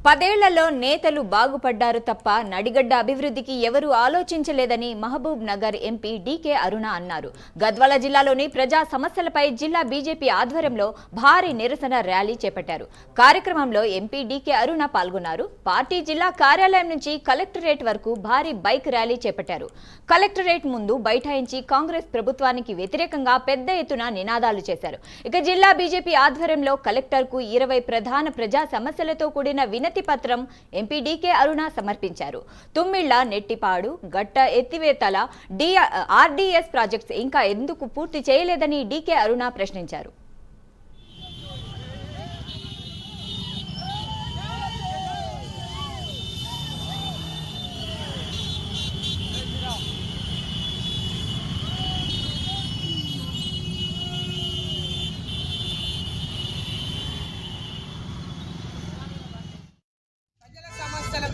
10 ఏళ్లలో నేతలు బాగుపడ్డారు తప్ప నడిగడ్డ అభివృద్ధికి ఎవరూ ఆలోచించలేదని మహబూబ్ నగర్ ఎంపీ డీకే అరుణ అన్నారు. గద్వాల జిల్లాలోని ప్రజా సమస్యలపై జిల్లా బీజేపీ ఆధ్వర్యంలో భారీ నిరసన ర్యాలీ చేపట్టారు. కార్యక్రమంలో ఎంపీ డీకే అరుణ పాల్గొన్నారు. పార్టీ జిల్లా కార్యాలయం నుంచి కలెక్టరేట్ వరకు భారీ బైక్ ర్యాలీ చేపట్టారు. కలెక్టరేట్ ముందు బైఠాయించి కాంగ్రెస్ ప్రభుత్వానికి వ్యతిరేకంగా పెద్ద ఎత్తున నినాదాలు చేశారు. ఇక జిల్లా బీజేపీ ఆధ్వర్యంలో కలెక్టర్కు 20 ప్రధాన ప్రజా సమస్యలతో కూడిన వినతి పత్రం ఎంపీ డీకే అరుణ సమర్పించారు. తుమ్మిళ్ల, నెట్టిపాడు, గట్ట ఎత్తివేతల ఆర్డీఎస్ ప్రాజెక్ట్స్ ఇంకా ఎందుకు పూర్తి చేయలేదని డీకే అరుణ ప్రశ్నించారు.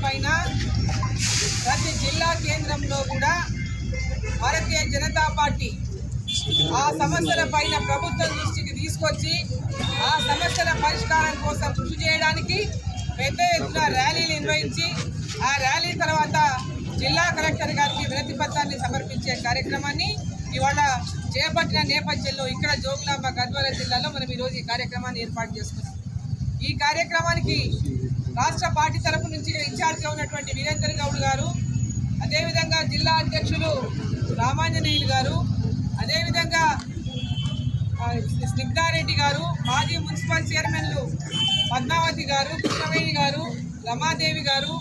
పైన ప్రతి జిల్లా కేంద్రంలో కూడా భారతీయ జనతా పార్టీ ఆ సమస్యల పైన ప్రభుత్వం దృష్టికి తీసుకొచ్చి ఆ సమస్యల పరిష్కారం కోసం కృషి చేయడానికి పెద్ద ఎత్తున ర్యాలీలు నిర్వహించి ఆ ర్యాలీ తర్వాత జిల్లా కలెక్టర్ గారికి వినతి పత్రాన్ని సమర్పించే కార్యక్రమాన్ని ఇవాళ చేపట్టిన నేపథ్యంలో ఇక్కడ జోగులాంబ గద్వాల జిల్లాలో మనం ఈరోజు ఈ కార్యక్రమాన్ని ఏర్పాటు చేసుకున్నాం. ఈ కార్యక్రమానికి రాష్ట్ర పార్టీ తరఫు నుంచి ఇన్ఛార్జ్గా ఉన్నటువంటి వీరేందర్ గౌడ్ గారు, అదేవిధంగా జిల్లా అధ్యక్షులు రామాంజనేయులు గారు, అదేవిధంగా స్నిగ్ధారెడ్డి గారు, మాజీ మున్సిపల్ చైర్మన్లు పద్మావతి గారు, కృష్ణవేణి గారు, రమాదేవి గారు,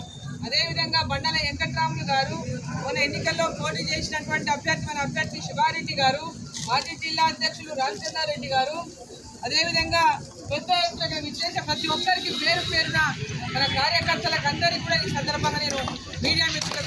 అదేవిధంగా బండల వెంకట్రాములు గారు, మన ఎన్నికల్లో పోటీ చేసినటువంటి అభ్యర్థి శివారెడ్డి గారు, మాజీ జిల్లా అధ్యక్షులు రామచంద్రారెడ్డి గారు, అదేవిధంగా పెద్ద ఎత్తున విశేష ప్రతి ఒక్కరికి పేరు పేరున మన కార్యకర్తలకు అందరికీ కూడా ఈ సందర్భంగా నేను మీడియా మిత్రులకు